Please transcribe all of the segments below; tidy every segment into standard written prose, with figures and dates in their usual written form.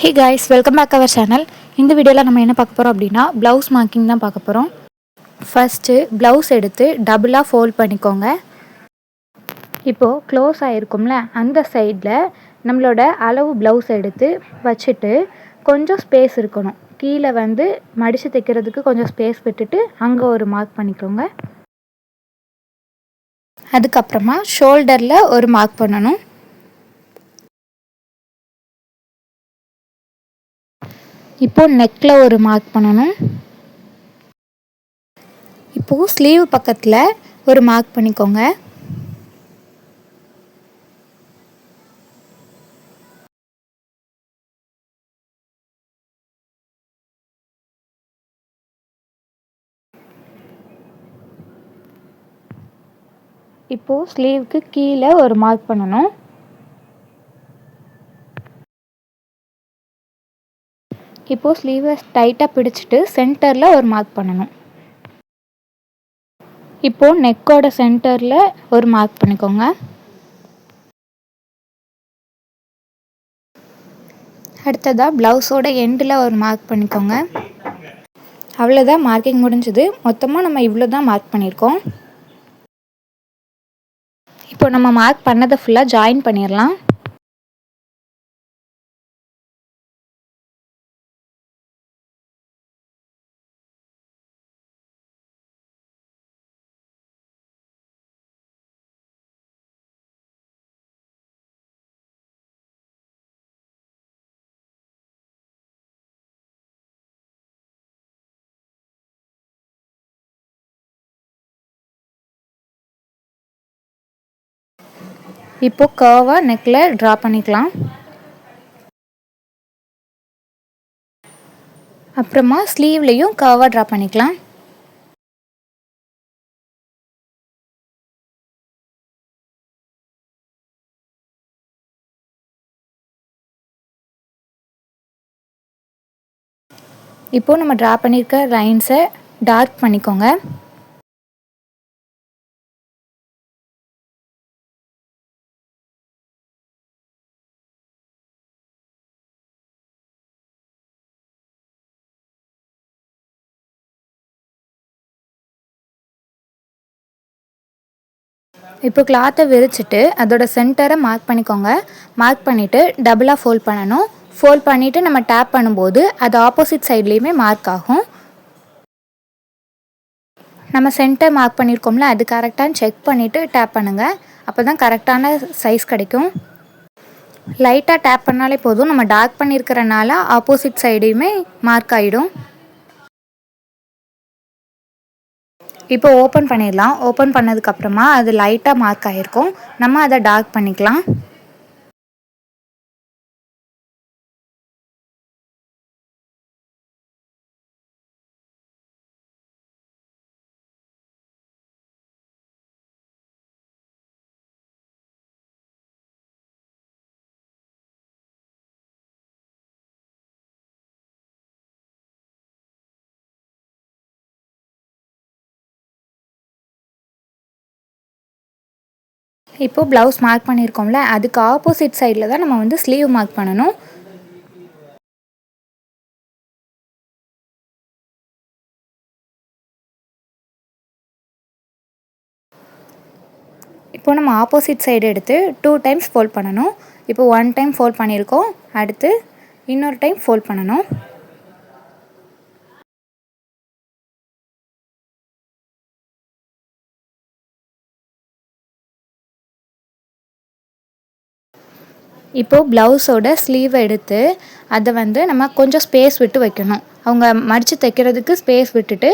Hey guys, welcome back to our channel. இந்த வீடியோல நம்ம என்ன பார்க்க போறோம் அப்படினா ப்ளவுஸ் மார்க்கிங் தான் பார்க்க போறோம். ஃபர்ஸ்ட் ப்ளவுஸ் எடுத்து டபுளா ஃபோல்ட் பண்ணிக்கோங்க. இப்போ க்ளோஸ் ஆயிருக்கும்ல அந்த சைடுல நம்மளோட அளவு ப்ளவுஸ் எடுத்து வச்சிட்டு கொஞ்சம் ஸ்பேஸ் இருக்கணும். கீழ வந்து மடிச்சு தைக்கிறதுக்கு கொஞ்சம் ஸ்பேஸ் விட்டுட்டு அங்க ஒரு மார்க் பண்ணிக்கோங்க. அதுக்கு அப்புறமா ஷோல்டர்ல ஒரு மார்க் பண்ணனும். இப்போ நெக்ல ஒரு மார்க் பண்ணனும். இப்போ ஸ்லீவ் பக்கத்துல ஒரு மார்க் பண்ணிக்கோங்க. இப்போ ஸ்லீவுக்கு கீழ ஒரு மார்க் பண்ணனும். இப்போ ஸ்லீவை டைட்டா பிடிச்சிட்டு சென்டர்ல ஒரு மார்க் பண்ணனும். இப்போ நெக்கோட சென்டர்ல ஒரு மார்க் பண்ணிக்கோங்க. அடுத்ததா ப்ளவுஸோட எண்டில் ஒரு மார்க் பண்ணிக்கோங்க. அவ்வளோதான், மார்க்கிங் முடிஞ்சது. மொத்தமாக நம்ம இவ்வளோ தான் மார்க் பண்ணியிருக்கோம். இப்போ நம்ம மார்க் பண்ணதை ஃபுல்லாக ஜாயின் பண்ணிடலாம். இப்போ கர்வாக நெக்கில் ட்ரா பண்ணிக்கலாம். அப்புறமா ஸ்லீவ்லேயும் கர்வாக ட்ரா பண்ணிக்கலாம். இப்போது நம்ம ட்ரா பண்ணியிருக்க லைன்ஸை டார்க் பண்ணிக்கோங்க. இப்போ கிளாத்தை விரிச்சிட்டு அதோட சென்டரை மார்க் பண்ணிக்கோங்க. மார்க் பண்ணிவிட்டு டபுளாக ஃபோல்ட் பண்ணணும். ஃபோல்ட் பண்ணிவிட்டு நம்ம டேப் பண்ணும்போது அது ஆப்போசிட் சைட்லேயுமே மார்க் ஆகும். நம்ம சென்டர் மார்க் பண்ணியிருக்கோம்ல, அது கரெக்டானு செக் பண்ணிவிட்டு டேப் பண்ணுங்கள். அப்போ தான் கரெக்டான சைஸ் கிடைக்கும். லைட்டாக டேப் பண்ணாலே போதும். நம்ம டார்க் பண்ணியிருக்கிறனால ஆப்போசிட் சைடையுமே மார்க் ஆகிடும். இப்போ ஓப்பன் பண்ணிடலாம். ஓப்பன் பண்ணதுக்கப்புறமா அது லைட்டாக மார்க் ஆகிருக்கும். நம்ம அதை டார்க் பண்ணிக்கலாம். இப்போது ப்ளவுஸ் மார்க் பண்ணியிருக்கோம்ல, அதுக்கு ஆப்போசிட் சைடில் தான் நம்ம வந்து ஸ்லீவ் மார்க் பண்ணணும். இப்போ நம்ம ஆப்போசிட் சைடு எடுத்து 2 டைம்ஸ் ஃபோல்ட் பண்ணணும். இப்போ 1 டைம் ஃபோல்ட் பண்ணியிருக்கோம். அடுத்து இன்னொரு டைம் ஃபோல்ட் பண்ணணும். இப்போது ப்ளவுஸோட ஸ்லீவை எடுத்து அதை வந்து நம்ம கொஞ்சம் ஸ்பேஸ் விட்டு வைக்கணும். அவங்க மடித்து தைக்கிறதுக்கு ஸ்பேஸ் விட்டுட்டு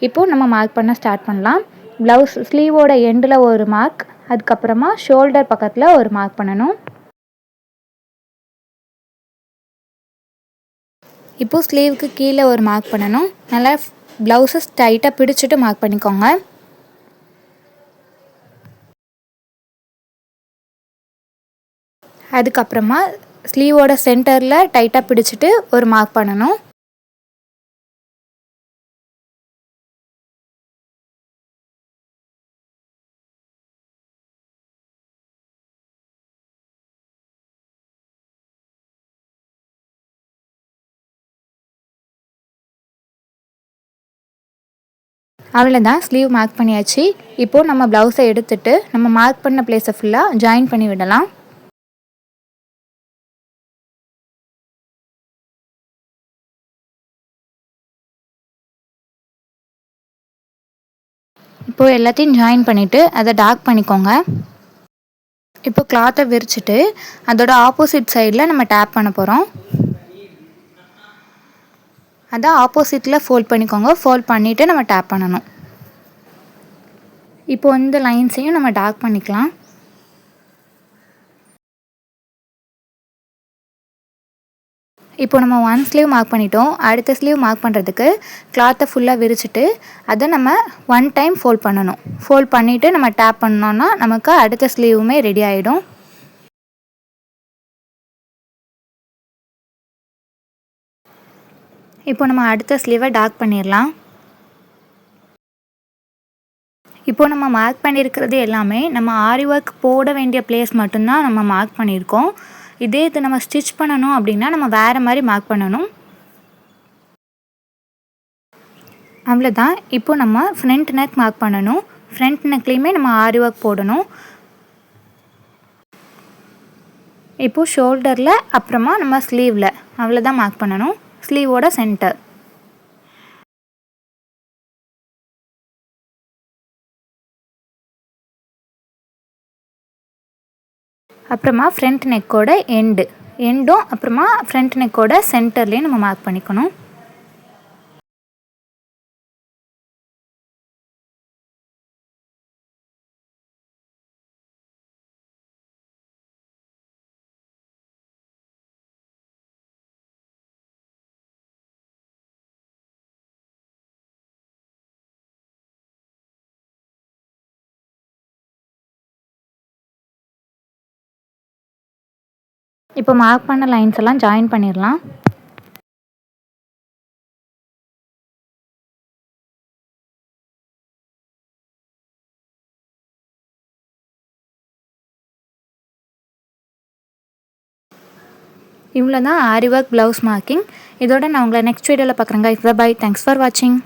இப்போது நம்ம மார்க் பண்ண ஸ்டார்ட் பண்ணலாம். ப்ளவுஸ் ஸ்லீவோட எண்டில் ஒரு மார்க், அதுக்கப்புறமா ஷோல்டர் பக்கத்தில் ஒரு மார்க் பண்ணணும். இப்போது ஸ்லீவுக்கு கீழே ஒரு மார்க் பண்ணணும். நல்லா ப்ளவுஸை டைட்டாக பிடிச்சிட்டு மார்க் பண்ணிக்கோங்க. அதுக்கப்புறமா ஸ்லீவோட சென்டரில் டைட்டாக பிடிச்சிட்டு ஒரு மார்க் பண்ணணும். அவ்வளோதான், ஸ்லீவ் மார்க் பண்ணியாச்சு. இப்போது நம்ம ப்ளவுஸை எடுத்துட்டு நம்ம மார்க் பண்ண பிளேஸை ஃபுல்லாக ஜாயின் பண்ணி விடலாம். இப்போது எல்லாத்தையும் ஜாயின் பண்ணிவிட்டு அதை டார்க் பண்ணிக்கோங்க. இப்போ கிளாத்தை விரிச்சிட்டு அதோட ஆப்போசிட் சைடில் நம்ம டேப் பண்ண போகிறோம். அதை ஆப்போசிட்டில் ஃபோல்ட் பண்ணிக்கோங்க. ஃபோல்ட் பண்ணிவிட்டு நம்ம டேப் பண்ணணும். இப்போ இந்த லைன்ஸையும் நம்ம டார்க் பண்ணிக்கலாம். இப்போ நம்ம ஒன் ஸ்லீவ் மார்க் பண்ணிட்டோம். அடுத்த ஸ்லீவ் மார்க் பண்ணுறதுக்கு கிளாத்தை ஃபுல்லாக விரிச்சிட்டு அதை நம்ம ஒன் டைம் ஃபோல்ட் பண்ணணும். ஃபோல்ட் பண்ணிவிட்டு நம்ம டேப் பண்ணோன்னா நமக்கு அடுத்த ஸ்லீவுமே ரெடி ஆகிடும். இப்போ நம்ம அடுத்த ஸ்லீவை டார்க் பண்ணிடலாம். இப்போ நம்ம மார்க் பண்ணியிருக்கிறது எல்லாமே நம்ம ஆரி ஒர்க் போட வேண்டிய பிளேஸ் மட்டும்தான் நம்ம மார்க் பண்ணியிருக்கோம். இதே இது நம்ம ஸ்டிச் பண்ணணும் அப்படின்னா நம்ம வேறு மாதிரி மார்க் பண்ணணும். அவ்வளோதான். இப்போ நம்ம ஃப்ரண்ட் நெக் மார்க் பண்ணணும். ஃப்ரண்ட் நெக்லேயுமே நம்ம ஆரி ஒர்க் போடணும். இப்போது ஷோல்டரில் அப்புறமா நம்ம ஸ்லீவில் அவ்வளோதான் மார்க் பண்ணணும். ஸ்லீவோட சென்டர். அப்புறமா ஃப்ரண்ட் நெக்கோட எண்டும் அப்புறமா ஃப்ரண்ட் நெக்கோட சென்டர்லேயும் நம்ம மார்க் பண்ணிக்கணும். இப்போ மார்க் பண்ண லைன்ஸ் எல்லாம் ஜாயின் பண்ணிடலாம். இவ்வளோ தான் ஆரி ஒர்க் ப்ளவுஸ் மார்க்கிங். இதோட நான் உங்களை நெக்ஸ்ட் வீடியோவில் பார்க்குறேங்க. பை. தேங்க்ஸ் ஃபார் வாட்சிங்.